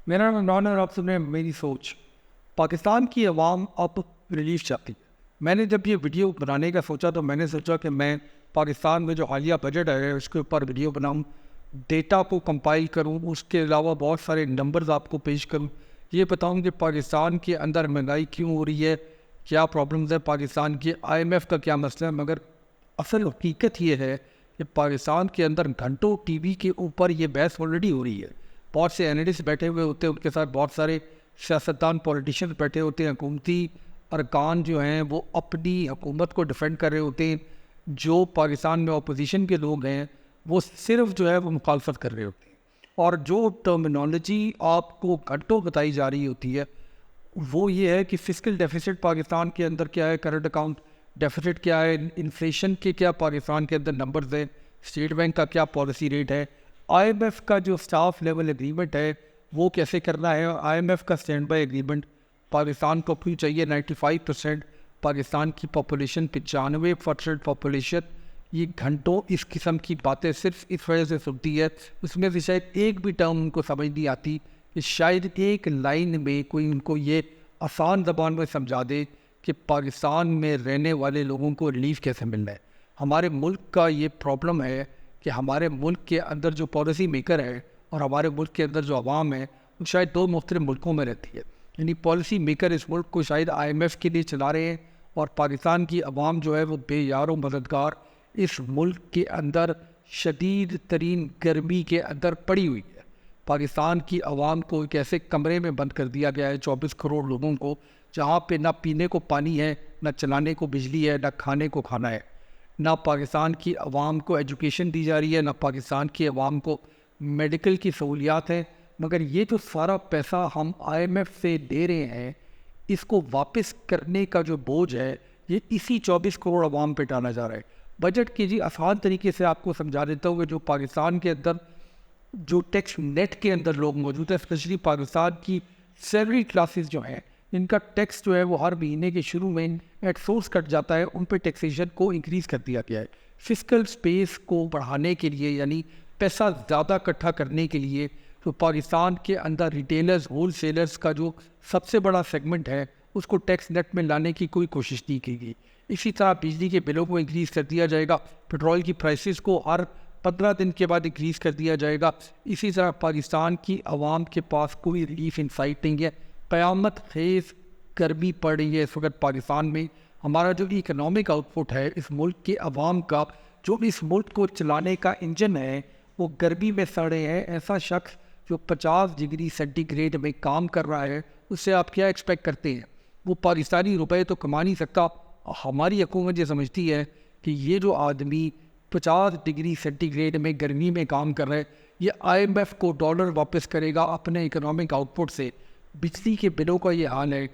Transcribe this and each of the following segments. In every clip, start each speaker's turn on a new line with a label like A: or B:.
A: میرا نام اور آپ سن رہے ہیں میری سوچ. پاکستان کی عوام اب ریلیف چاہتی ہے. میں نے جب یہ ویڈیو بنانے کا سوچا تو میں نے سوچا کہ میں پاکستان میں جو حالیہ بجٹ ہے اس کے اوپر ویڈیو بناؤں, ڈیٹا کو کمپائل کروں, اس کے علاوہ بہت سارے نمبرز آپ کو پیش کروں, یہ بتاؤں کہ پاکستان کے اندر مہنگائی کیوں ہو رہی ہے, کیا پرابلمز ہے پاکستان کی, IMF کا کیا مسئلہ ہے. مگر اصل حقیقت یہ ہے کہ پاکستان کے اندر گھنٹوں ٹی وی کے اوپر یہ بحث آلریڈی ہو رہی ہے. بہت سے اینالسٹ بیٹھے ہوئے ہوتے ہیں, ان کے ساتھ بہت سارے سیاستدان پولیٹیشین بیٹھے ہوتے ہیں, حکومتی ارکان جو ہیں وہ اپنی حکومت کو ڈیفینڈ کر رہے ہوتے ہیں. جو پاکستان میں اپوزیشن کے لوگ ہیں وہ صرف جو ہے وہ مخالفت کر رہے ہوتے ہیں. اور جو ٹرمینالوجی آپ کو گھنٹوں بتائی جا رہی ہوتی ہے وہ یہ ہے کہ فسکل ڈیفیسٹ پاکستان کے اندر کیا ہے, کرنٹ اکاؤنٹ ڈیفیسٹ کیا ہے, انفلیشن کے کیا پاکستان کے اندر نمبرز ہیں, اسٹیٹ بینک کا کیا پالیسی ریٹ ہے, IMF کا جو اسٹاف لیول ایگریمنٹ ہے وہ کیسے کرنا ہے, IMF کا اسٹینڈ بائی ایگریمنٹ پاکستان کو کیوں چاہیے. 95% پاکستان کی پاپولیشن, 95% پاپولیشن یہ گھنٹوں اس قسم کی باتیں صرف اس وجہ سے سنتی ہے. اس میں سے شاید ایک بھی ٹرم ان کو سمجھ نہیں آتی کہ شاید ایک لائن میں کوئی ان کو یہ آسان زبان میں سمجھا دے کہ پاکستان میں رہنے والے لوگوں کو ریلیف کیسے ملنا ہے. ہمارے ملک کا یہ پرابلم ہے کہ ہمارے ملک کے اندر جو پالیسی میکر ہے اور ہمارے ملک کے اندر جو عوام ہے وہ شاید دو مختلف ملکوں میں رہتی ہے. یعنی پالیسی میکر اس ملک کو شاید IMF کے لیے چلا رہے ہیں اور پاکستان کی عوام جو ہے وہ بے یار و مددگار اس ملک کے اندر شدید ترین گرمی کے اندر پڑی ہوئی ہے. پاکستان کی عوام کو ایک ایسے کمرے میں بند کر دیا گیا ہے, 24 کروڑ لوگوں کو, جہاں پہ نہ پینے کو پانی ہے, نہ چلانے کو بجلی ہے, نہ کھانے کو کھانا ہے. نہ پاکستان کی عوام کو ایجوکیشن دی جا رہی ہے, نہ پاکستان کی عوام کو میڈیکل کی سہولیات ہیں. مگر یہ جو سارا پیسہ ہم IMF سے دے رہے ہیں اس کو واپس کرنے کا جو بوجھ ہے یہ اسی 24 کروڑ عوام پہ ڈالا جا رہا ہے. بجٹ کی جی آسان طریقے سے آپ کو سمجھا دیتا ہوں کہ جو پاکستان کے اندر جو ٹیکس نیٹ کے اندر لوگ موجود ہیں, اسپیشلی پاکستان کی سیلری کلاسز جو ہیں, ان کا ٹیکس جو ہے وہ ہر مہینے کے شروع میں ایٹ سورس کٹ جاتا ہے, ان پہ ٹیکسیشن کو انکریز کر دیا گیا ہے. فسکل سپیس کو بڑھانے کے لیے, یعنی پیسہ زیادہ اکٹھا کرنے کے لیے, تو پاکستان کے اندر ریٹیلرز, ہول سیلرز کا جو سب سے بڑا سیگمنٹ ہے اس کو ٹیکس نیٹ میں لانے کی کوئی کوشش نہیں کی گئی. اسی طرح بجلی کے بلوں کو انکریز کر دیا جائے گا, پیٹرول کی پرائسز کو ہر 15 دن کے بعد انکریز کر دیا جائے گا. اسی طرح پاکستان کی عوام کے پاس کوئی ریلیف ان سائٹ نہیں ہے. قیامت خیز گرمی پڑ رہی ہے اس وقت پاکستان میں. ہمارا جو اکنامک آؤٹ پٹ ہے اس ملک کے عوام کا, جو اس ملک کو چلانے کا انجن ہے, وہ گرمی میں سڑ رہے ہیں. ایسا شخص جو 50 ڈگری سینٹی گریڈ میں کام کر رہا ہے اس سے آپ کیا ایکسپیکٹ کرتے ہیں؟ وہ پاکستانی روپے تو کما نہیں سکتا. ہماری حکومت یہ سمجھتی ہے کہ یہ جو آدمی 50 ڈگری سینٹی گریڈ میں گرمی میں کام کر رہے ہیں یہ IMF کو ڈالر واپس کرے گا اپنے اکنامک آؤٹ پٹ سے. بجلی کے بلوں کا یہ حال ہے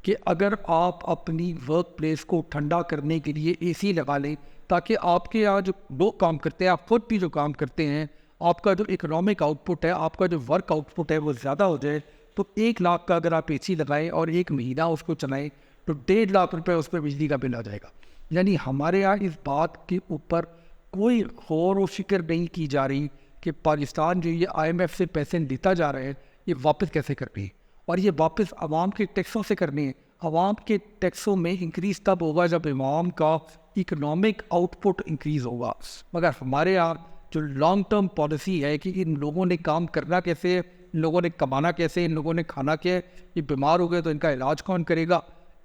A: کہ اگر آپ اپنی ورک پلیس کو ٹھنڈا کرنے کے لیے AC لگا لیں تاکہ آپ کے یہاں جو لوگ کام کرتے ہیں, آپ خود بھی جو کام کرتے ہیں, آپ کا جو اکنامک آؤٹ پٹ ہے, آپ کا جو ورک آؤٹ پٹ ہے وہ زیادہ ہو جائے, تو 1 لاکھ کا اگر آپ AC لگائیں اور 1 مہینہ اس کو چلائیں تو 1.5 لاکھ روپے اس پہ بجلی کا بل آ جائے گا. یعنی ہمارے یہاں اس بات کے اوپر کوئی غور و فکر نہیں کی جا رہی کہ پاکستان جو یہ IMF سے پیسے لیتا جا رہا ہے یہ واپس کیسے کرنے ہیں, اور یہ واپس عوام کے ٹیکسوں سے کرنے ہیں. عوام کے ٹیکسوں میں انکریز تب ہوگا جب عوام کا اکنامک آؤٹ پٹ انکریز ہوگا. مگر ہمارے یہاں جو لانگ ٹرم پالیسی ہے کہ ان لوگوں نے کام کرنا کیسے ہے, ان لوگوں نے کمانا کیسے, ان لوگوں نے کھانا کیا ہے, یہ بیمار ہو گئے تو ان کا علاج کون کرے گا,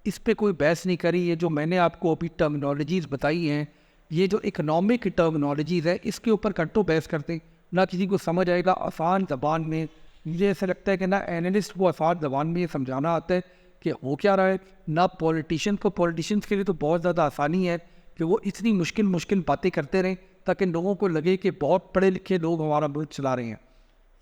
A: اس پہ کوئی بحث نہیں کری. یہ جو میں نے آپ کو ابھی ٹرمینالوجیز بتائی ہیں, یہ جو اکنامک ٹرمینالوجیز ہے اس کے اوپر گھنٹوں بحث کرتے ہیں, نہ کسی کو سمجھ آئے گا آسان زبان میں. مجھے ایسا لگتا ہے کہ نہ اینالسٹ کو آسان زبان میں یہ سمجھانا آتا ہے کہ ہو کیا رہا ہے, نہ پولیٹیشنس کے لیے تو بہت زیادہ آسانی ہے کہ وہ اتنی مشکل باتیں کرتے رہیں تاکہ لوگوں کو لگے کہ بہت پڑھے لکھے لوگ ہمارا ملک چلا رہے ہیں.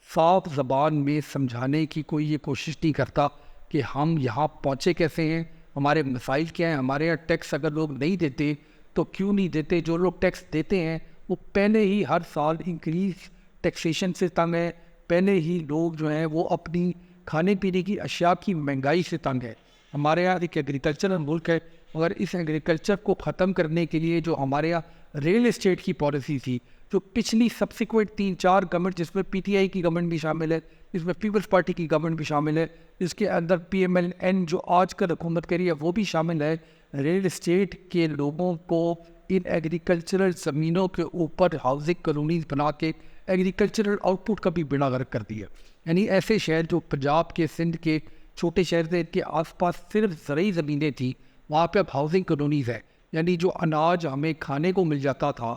A: صاف زبان میں سمجھانے کی کوئی یہ کوشش نہیں کرتا کہ ہم یہاں پہنچے کیسے ہیں, ہمارے مسائل کیا ہیں. ہمارے یہاں ٹیکس اگر لوگ نہیں دیتے تو کیوں نہیں دیتے؟ جو لوگ ٹیکس دیتے ہیں وہ پہلے ہی ہر سال انکریز ٹیکسیشن سے تنگ ہے, پہلے ہی لوگ جو ہیں وہ اپنی کھانے پینے کی اشیاء کی مہنگائی سے تنگ ہے. ہمارے یہاں ایک ایگریکلچرل ملک ہے, مگر اس ایگریکلچر کو ختم کرنے کے لیے جو ہمارے یہاں ریل اسٹیٹ کی پالیسی تھی, جو پچھلی سبسیکوینٹ 3-4 گورنمنٹ, جس میں PTI کی گورنمنٹ بھی شامل ہے, اس میں پیپلز پارٹی کی گورنمنٹ بھی شامل ہے، اس کے اندر PMLN جو آج کل حکومت کر رہی ہے وہ بھی شامل ہے۔ ریل اسٹیٹ کے لوگوں کو ان ایگریکلچرل زمینوں کے اوپر ہاؤسنگ کالونیز بنا کے ایگریکلچرل آؤٹ پٹ کا بھی بیڑا غرق کر دیا۔ یعنی ایسے شہر جو پنجاب کے، سندھ کے چھوٹے شہر تھے، ان کے آس پاس صرف زرعی زمینیں تھیں، وہاں پہ اب ہاؤسنگ کالونیز ہے۔ یعنی جو اناج ہمیں کھانے کو مل جاتا تھا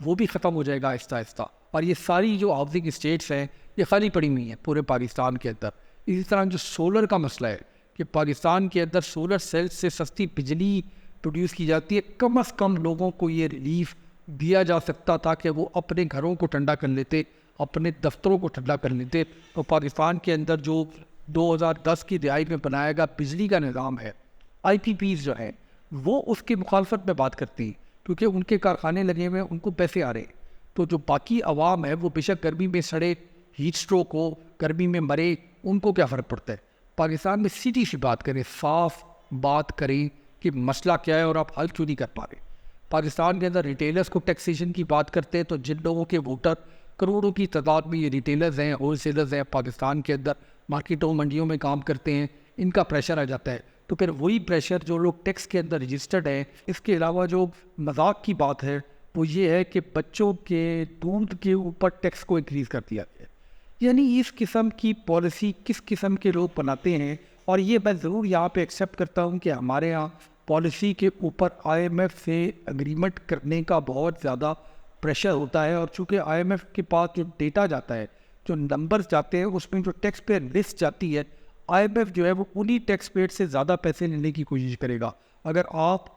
A: وہ بھی ختم ہو جائے گا آہستہ آہستہ، اور یہ ساری جو ہاؤسنگ اسٹیٹس ہیں یہ خالی پڑی ہوئی ہیں پورے پاکستان کے اندر۔ اسی طرح جو سولر کا مسئلہ ہے کہ پاکستان کے اندر سولر سیل سے سستی بجلی پروڈیوس کی جاتی ہے، کم از کم لوگوں کو یہ ریلیف دیا جا سکتا تھا کہ وہ اپنے گھروں کو ٹھنڈا کر لیتے، اپنے دفتروں کو ٹھنڈا کر لیتے۔ تو پاکستان کے اندر جو 2010 کی دہائی میں بنایا گیا بجلی کا نظام ہے، IPPs جو ہیں وہ اس کی مخالفت میں بات کرتی ہیں، کیونکہ ان کے کارخانے لگے ہوئے ہیں، ان کو پیسے آ رہے ہیں۔ تو جو باقی عوام ہے وہ بے شک گرمی میں سڑے، ہیٹ سٹروک ہو، گرمی میں مرے، ان کو کیا فرق پڑتا ہے؟ پاکستان میں سیدھی سی بات کریں، صاف بات کریں کہ مسئلہ کیا ہے اور آپ حل کیوں نہیں کر پا رہے۔ پاکستان کے اندر ریٹیلرز کو ٹیکسیشن کی بات کرتے ہیں تو جن لوگوں کے ووٹر کروڑوں کی تعداد میں یہ ریٹیلرز ہیں، ہول سیلرز ہیں، پاکستان کے اندر مارکیٹوں منڈیوں میں کام کرتے ہیں، ان کا پریشر آ جاتا ہے۔ تو پھر وہی پریشر جو لوگ ٹیکس کے اندر رجسٹرڈ ہیں۔ اس کے علاوہ جو مذاق کی بات ہے وہ یہ ہے کہ بچوں کے دودھ کے اوپر ٹیکس کو انکریز کر دیا گیا ہے۔ یعنی اس قسم کی پالیسی کس قسم کے لوگ بناتے ہیں؟ اور یہ میں ضرور یہاں پہ ایکسیپٹ کرتا ہوں کہ ہمارے ہاں پالیسی کے اوپر IMF سے اگریمنٹ کرنے کا بہت زیادہ پریشر ہوتا ہے، اور چونکہ IMF کے پاس جو ڈیٹا جاتا ہے، جو نمبرز جاتے ہیں، اس میں جو ٹیکس پیئر لسٹ جاتی ہے، IMF جو ہے وہ انہی ٹیکس پیئر سے زیادہ پیسے لینے کی کوشش کرے گا۔ اگر آپ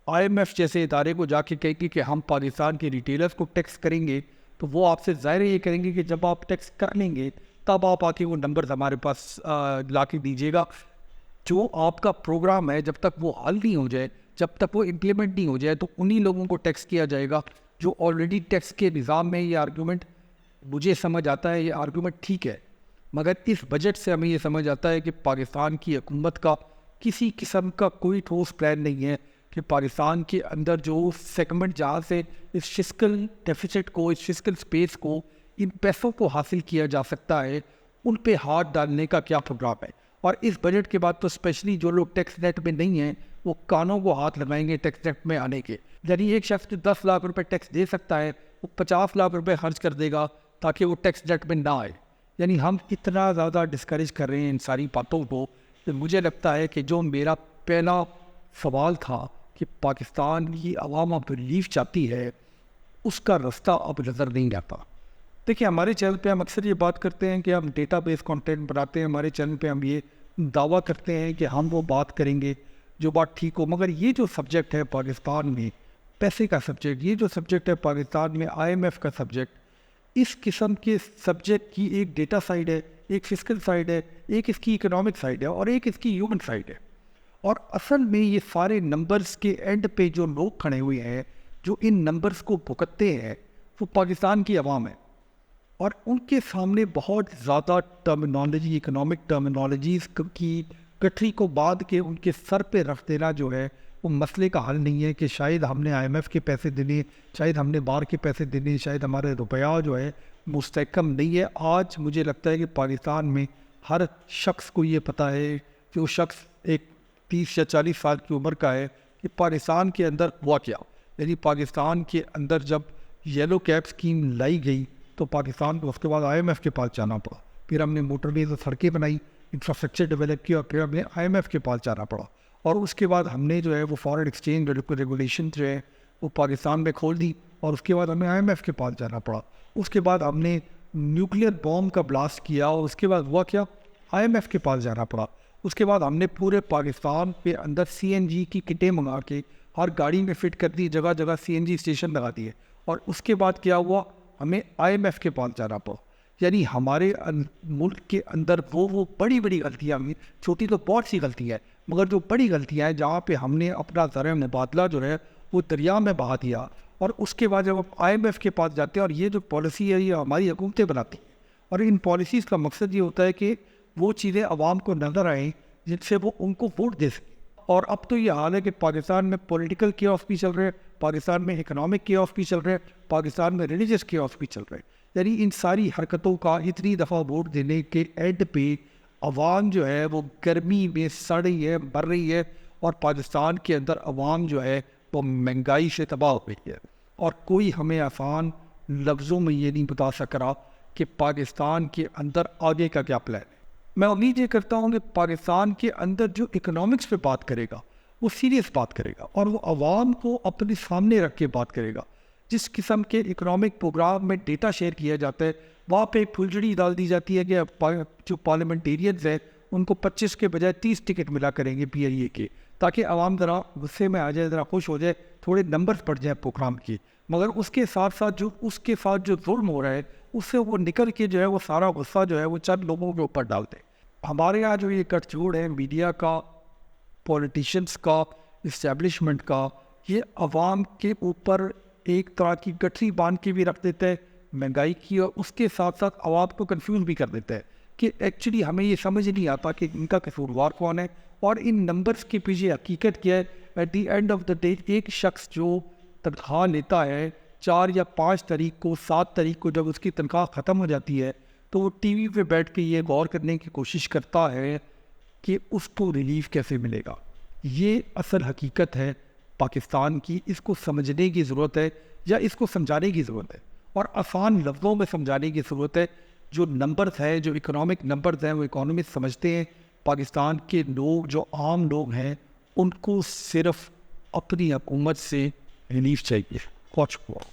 A: IMF جیسے ادارے کو جا کے کہیں گے کہ ہم پاکستان کے ریٹیلرز کو ٹیکس کریں گے، تو وہ آپ سے ظاہر یہ کریں گے کہ جب آپ ٹیکس کر لیں گے تب آپ آ کے وہ نمبرز ہمارے پاس لا کے دیجیے گا۔ جو آپ کا پروگرام ہے جب تک وہ حل نہیں ہو جائے، جب تک وہ امپلیمنٹ نہیں ہو جائے، تو انہی لوگوں کو ٹیکس کیا جائے گا جو آلریڈی ٹیکس کے نظام میں۔ یہ آرگومنٹ مجھے سمجھ آتا ہے، یہ آرگومنٹ ٹھیک ہے، مگر اس بجٹ سے ہمیں یہ سمجھ آتا ہے کہ پاکستان کی حکومت کا کسی قسم کا کوئی ٹھوس پلان نہیں ہے کہ پاکستان کے اندر جو سیگمنٹ جہاں سے اس فسکل ڈیفیسٹ کو، اس فسکل سپیس کو، ان پیسوں کو حاصل کیا جا سکتا ہے، ان پہ ہاتھ ڈالنے کا کیا پروگرام ہے۔ اور اس بجٹ کے بعد تو اسپیشلی جو لوگ ٹیکس نیٹ میں نہیں ہیں وہ کانوں کو ہاتھ لگائیں گے ٹیکس نیٹ میں آنے کے۔ یعنی ایک شخص جو 10 لاکھ روپے ٹیکس دے سکتا ہے وہ 50 لاکھ روپے خرچ کر دے گا تاکہ وہ ٹیکس نیٹ میں نہ آئے۔ یعنی ہم اتنا زیادہ ڈسکریج کر رہے ہیں ان ساری باتوں کو کہ مجھے لگتا ہے کہ جو میرا پہلا سوال تھا کہ پاکستان کی عوام اب ریلیف چاہتی ہے، اس کا رستہ اب نظر نہیں آتا۔ دیکھیں، ہمارے چینل پہ ہم اکثر یہ بات کرتے ہیں کہ ہم ڈیٹا بیس کانٹینٹ بناتے ہیں، ہمارے چینل پہ ہم یہ دعویٰ کرتے ہیں کہ ہم وہ بات کریں گے جو بات ٹھیک ہو، مگر یہ جو سبجیکٹ ہے پاکستان میں پیسے کا سبجیکٹ، یہ جو سبجیکٹ ہے پاکستان میں IMF کا سبجیکٹ، اس قسم کے سبجیکٹ کی ایک ڈیٹا سائڈ ہے، ایک فسکل سائڈ ہے، ایک اس کی اکنامک سائڈ ہے، اور ایک اس کی ہیومن سائڈ ہے۔ اور اصل میں یہ سارے نمبرز کے اینڈ پہ جو لوگ کھڑے ہوئے ہیں، جو ان نمبرز کو بھگتتے ہیں، وہ پاکستان کی عوام ہے۔ اور ان کے سامنے بہت زیادہ ٹرمینالوجی، اکنامک ٹرمینالوجیز کی گٹھری کو باندھ کے ان کے سر پہ رکھ دینا جو ہے وہ مسئلے کا حل نہیں ہے کہ شاید ہم نے IMF کے پیسے دینے، شاید ہم نے باہر کے پیسے دینے، شاید ہمارے روپیہ جو ہے مستحکم نہیں ہے۔ آج مجھے لگتا ہے کہ پاکستان میں ہر شخص کو یہ پتہ ہے، جو شخص ایک 30 یا 40 سال کی عمر کا ہے، کہ پاکستان کے اندر ہوا کیا۔ یعنی پاکستان کے اندر جب یلو کیپ اسکیم لائی گئی تو پاکستان کو اس کے بعد IMF کے پاس جانا پڑا، پھر ہم نے موٹر ویز اور سڑکیں بنائی، انفراسٹرکچر ڈیولپ کیا، اور پھر ہم نے IMF کے پاس جانا پڑا، اور اس کے بعد ہم نے جو ہے وہ فارن ایکسچینج ریگولیشن جو ہے وہ پاکستان میں کھول دی، اور اس کے بعد ہمیں IMF کے پاس جانا پڑا۔ اس کے بعد ہم نے نیوکلیئر بوم کا بلاسٹ کیا، اور اس کے بعد ہوا کیا، IMF کے پاس جانا پڑا۔ اس کے بعد ہم نے پورے پاکستان کے اندر CNG کی کٹیں منگا کے ہر گاڑی میں فٹ کر دی، جگہ جگہ CNG اسٹیشن لگا دیے، اور اس کے بعد کیا ہوا، ہمیں IMF کے پاس جانا پڑا۔ یعنی ہمارے ملک کے اندر وہ بڑی بڑی غلطیاں ہوئی، چھوٹی تو بہت سی غلطیاں ہیں، مگر جو بڑی غلطیاں ہیں جہاں پہ ہم نے اپنا زرعِ مبادلہ جو ہے وہ دریا میں بہا دیا، اور اس کے بعد جب ہم IMF کے پاس جاتے ہیں، اور یہ جو پالیسی ہے یہ ہماری حکومتیں بناتی ہیں، اور ان پالیسیز کا مقصد یہ ہوتا ہے کہ وہ چیزیں عوام کو نظر آئیں جن سے وہ ان کو ووٹ دے سکیں۔ اور اب تو یہ حال ہے کہ پاکستان میں پولیٹیکل کیوس بھی چل رہے ہیں، پاکستان میں اکنامک کیوس بھی چل رہے ہیں، پاکستان میں ریلیجس کیوس بھی چل رہے ہیں۔ یعنی ان ساری حرکتوں کا اتنی دفعہ ووٹ دینے کے اینڈ پہ عوام جو ہے وہ گرمی میں سڑ رہی ہے، مر رہی ہے، اور پاکستان کے اندر عوام جو ہے وہ مہنگائی سے تباہ ہو گئی ہے. اور کوئی ہمیں آسان لفظوں میں یہ نہیں بتا سک رہا کہ پاکستان کے اندر آگے کا کیا پلان ہے. میں امید یہ کرتا ہوں کہ پاکستان کے اندر جو اکنامکس پہ بات کرے گا وہ سیریس بات کرے گا، اور وہ عوام کو اپنے سامنے رکھ کے بات کرے گا. جس قسم کے اکنامک پروگرام میں ڈیٹا شیئر کیا جاتا ہے، وہاں پہ ایک پھلجڑی ڈال دی جاتی ہے کہ جو پارلیمنٹیرینز ہیں ان کو 25 کے بجائے 30 ٹکٹ ملا کریں گے پی آئی اے کے، تاکہ عوام ذرا غصے میں آ جائے، ذرا خوش ہو جائے، تھوڑے نمبرز بڑھ جائیں پروگرام کی. مگر اس کے ساتھ جو ظلم ہو رہا ہے اس سے وہ نکل کے جو ہے وہ سارا غصہ جو ہے وہ چند لوگوں کے اوپر ڈالتے ہیں. ہمارے یہاں جو یہ گٹھ جوڑ ہے میڈیا کا، پولیٹیشنز کا، اسٹیبلشمنٹ کا، یہ عوام کے اوپر ایک طرح کی گٹھری باندھ کے بھی رکھ دیتا ہے مہنگائی کی، اور اس کے ساتھ ساتھ عوام کو کنفیوز بھی کر دیتا ہے کہ ایکچولی ہمیں یہ سمجھ نہیں آتا کہ ان کا قصوروار کون ہے اور ان نمبرز کے پیچھے حقیقت کیا ہے. At the end of the day ایک شخص جو تنخواہ لیتا ہے 4 یا 5 تاریخ کو، 7 تاریخ کو جب اس کی تنخواہ ختم ہو جاتی ہے تو وہ ٹی وی پہ بیٹھ کے یہ غور کرنے کی کوشش کرتا ہے کہ اس کو ریلیف کیسے ملے گا. یہ اصل حقیقت ہے پاکستان کی. اس کو سمجھنے کی ضرورت ہے یا اس کو سمجھانے کی ضرورت ہے، اور آسان لفظوں میں سمجھانے کی ضرورت ہے. جو نمبرز ہیں، جو اکنامک نمبرز ہیں، وہ اکانومسٹ سمجھتے ہیں. پاکستان کے لوگ جو عام لوگ ہیں ان کو صرف اپنی حکومت سے ریلیف چاہیے. بہت شکریہ.